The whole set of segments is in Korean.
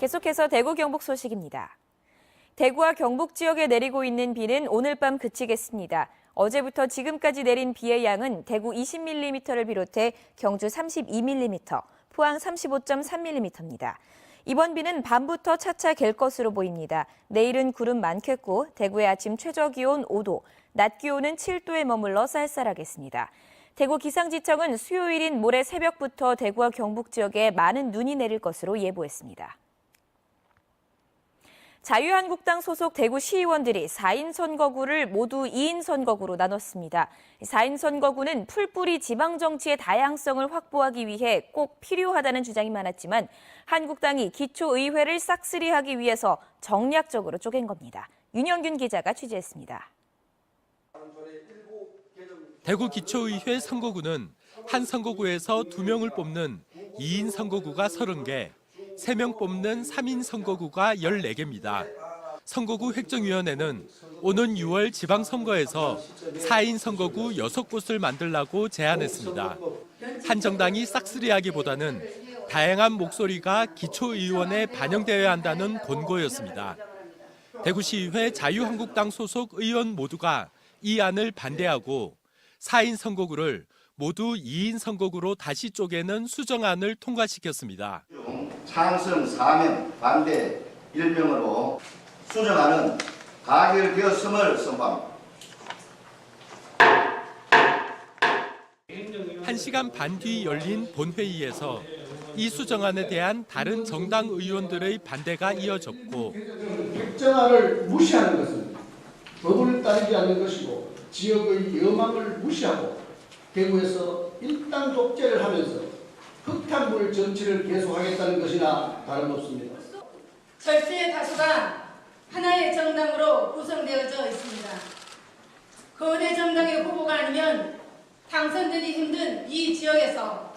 계속해서 대구 경북 소식입니다. 대구와 경북 지역에 내리고 있는 비는 오늘 밤 그치겠습니다. 어제부터 지금까지 내린 비의 양은 대구 20mm를 비롯해 경주 32mm, 포항 35.3mm입니다. 이번 비는 밤부터 차차 갤 것으로 보입니다. 내일은 구름 많겠고 대구의 아침 최저 기온 5도, 낮 기온은 7도에 머물러 쌀쌀하겠습니다. 대구 기상지청은 수요일인 모레 새벽부터 대구와 경북 지역에 많은 눈이 내릴 것으로 예보했습니다. 자유한국당 소속 대구 시의원들이 4인 선거구를 모두 2인 선거구로 나눴습니다. 4인 선거구는 풀뿌리 지방정치의 다양성을 확보하기 위해 꼭 필요하다는 주장이 많았지만 한국당이 기초의회를 싹쓸이하기 위해서 정략적으로 쪼갠 겁니다. 윤영균 기자가 취재했습니다. 대구 기초의회 선거구는 한 선거구에서 2명을 뽑는 2인 선거구가 30개, 3명 뽑는 3인 선거구가 14개입니다. 선거구 획정위원회는 오는 6월 지방선거에서 4인 선거구 6곳을 만들라고 제안했습니다. 한 정당이 싹쓸이하기보다는 다양한 목소리가 기초의원에 반영되어야 한다는 권고였습니다. 대구시의회 자유한국당 소속 의원 모두가 이 안을 반대하고 4인 선거구를 모두 2인 선거구로 다시 쪼개는 수정안을 통과시켰습니다. 찬성 4명, 반대 1명으로 수정안은 가결되었음을 선포합니다. 1시간 반 뒤 열린 본회의에서 이 수정안에 대한 다른 정당 의원들의 반대가 이어졌고 획정안을 무시하는 것은 법을 따르지 않는 것이고 지역의 여망을 무시하고 대구에서 일당 독재를 하면서 흑탄물 정치를 계속하겠다는 것이나 다름없습니다. 절세의 다수가 하나의 정당으로 구성되어져 있습니다. 거대 정당의 후보가 아니면 당선되기 힘든 이 지역에서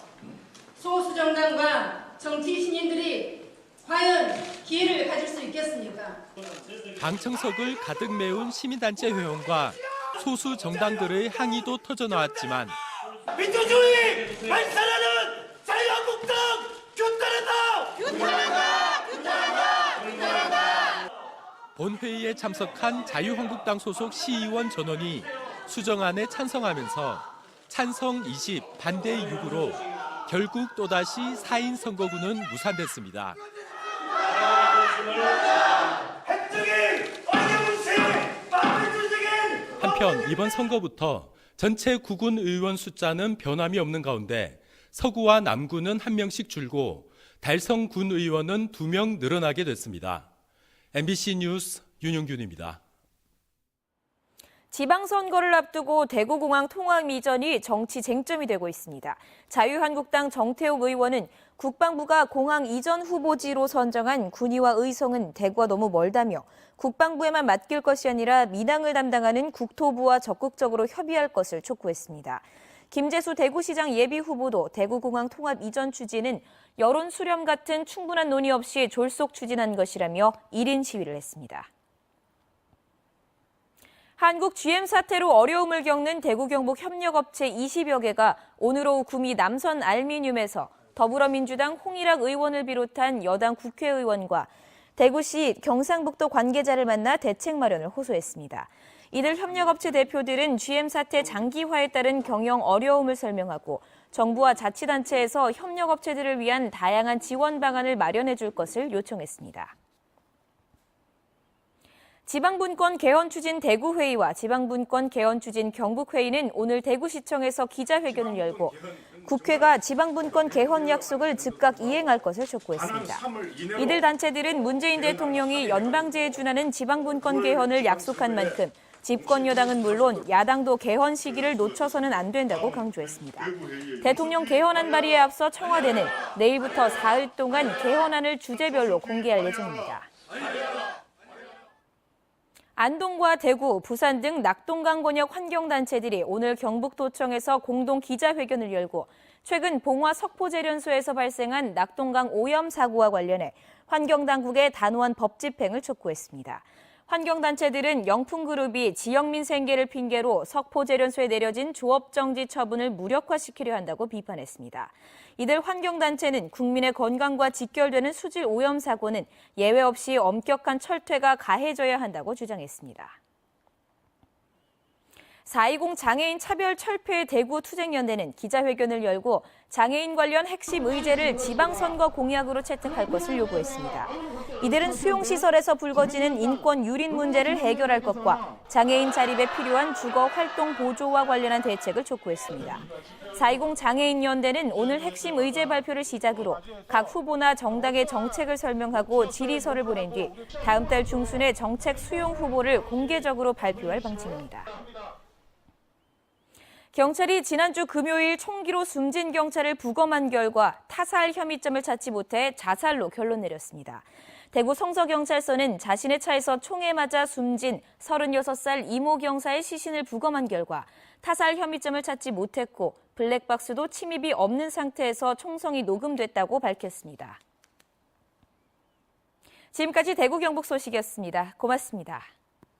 소수 정당과 정치 신인들이 과연 기회를 가질 수 있겠습니까? 당청석을 가득 메운 시민단체 회원과 소수 정당들의 항의도 터져나왔지만 민주주의 발산하는 자유한국당 규탄한다! 규탄한다! 규탄한다! 규탄한다! 본회의에 참석한 자유한국당 소속 시의원 전원이 수정안에 찬성하면서 찬성 20, 반대 6으로 결국 또다시 4인 선거구는 무산됐습니다. 한편 이번 선거부터 전체 구군 의원 숫자는 변함이 없는 가운데 서구와 남구는 1명씩 줄고 달성 군 의원은 2명 늘어나게 됐습니다. MBC 뉴스 윤용균입니다. 지방선거를 앞두고 대구공항 통합 이전이 정치 쟁점이 되고 있습니다. 자유한국당 정태욱 의원은 국방부가 공항 이전 후보지로 선정한 군의와 의성은 대구와 너무 멀다며 국방부에만 맡길 것이 아니라 민항을 담당하는 국토부와 적극적으로 협의할 것을 촉구했습니다. 김재수 대구시장 예비후보도 대구공항 통합 이전 추진은 여론 수렴 같은 충분한 논의 없이 졸속 추진한 것이라며 1인 시위를 했습니다. 한국 GM 사태로 어려움을 겪는 대구 경북 협력업체 20여 개가 오늘 오후 구미 남선 알미늄에서 더불어민주당 홍일학 의원을 비롯한 여당 국회의원과 대구시 경상북도 관계자를 만나 대책 마련을 호소했습니다. 이들 협력업체 대표들은 GM 사태 장기화에 따른 경영 어려움을 설명하고 정부와 자치단체에서 협력업체들을 위한 다양한 지원 방안을 마련해 줄 것을 요청했습니다. 지방분권 개헌 추진 대구회의와 지방분권 개헌 추진 경북회의는 오늘 대구시청에서 기자회견을 열고 국회가 지방분권 개헌 약속을 즉각 이행할 것을 촉구했습니다. 이들 단체들은 문재인 대통령이 연방제에 준하는 지방분권 개헌을 약속한 만큼 집권 여당은 물론 야당도 개헌 시기를 놓쳐서는 안 된다고 강조했습니다. 대통령 개헌안 발의에 앞서 청와대는 내일부터 사흘 동안 개헌안을 주제별로 공개할 예정입니다. 안동과 대구, 부산 등 낙동강 권역 환경단체들이 오늘 경북도청에서 공동 기자회견을 열고 최근 봉화 석포제련소에서 발생한 낙동강 오염 사고와 관련해 환경당국의 단호한 법 집행을 촉구했습니다. 환경단체들은 영풍그룹이 지역민 생계를 핑계로 석포제련소에 내려진 조업정지 처분을 무력화시키려 한다고 비판했습니다. 이들 환경단체는 국민의 건강과 직결되는 수질 오염 사고는 예외 없이 엄격한 철퇴가 가해져야 한다고 주장했습니다. 4.20 장애인 차별 철폐 대구 투쟁연대는 기자회견을 열고 장애인 관련 핵심 의제를 지방선거 공약으로 채택할 것을 요구했습니다. 이들은 수용시설에서 불거지는 인권 유린 문제를 해결할 것과 장애인 자립에 필요한 주거 활동 보조와 관련한 대책을 촉구했습니다. 4.20 장애인연대는 오늘 핵심 의제 발표를 시작으로 각 후보나 정당의 정책을 설명하고 질의서를 보낸 뒤 다음 달 중순에 정책 수용 후보를 공개적으로 발표할 방침입니다. 경찰이 지난주 금요일 총기로 숨진 경찰을 부검한 결과 타살 혐의점을 찾지 못해 자살로 결론 내렸습니다. 대구 성서경찰서는 자신의 차에서 총에 맞아 숨진 36살 이모 경사의 시신을 부검한 결과 타살 혐의점을 찾지 못했고 블랙박스도 침입이 없는 상태에서 총성이 녹음됐다고 밝혔습니다. 지금까지 대구 경북 소식이었습니다. 고맙습니다.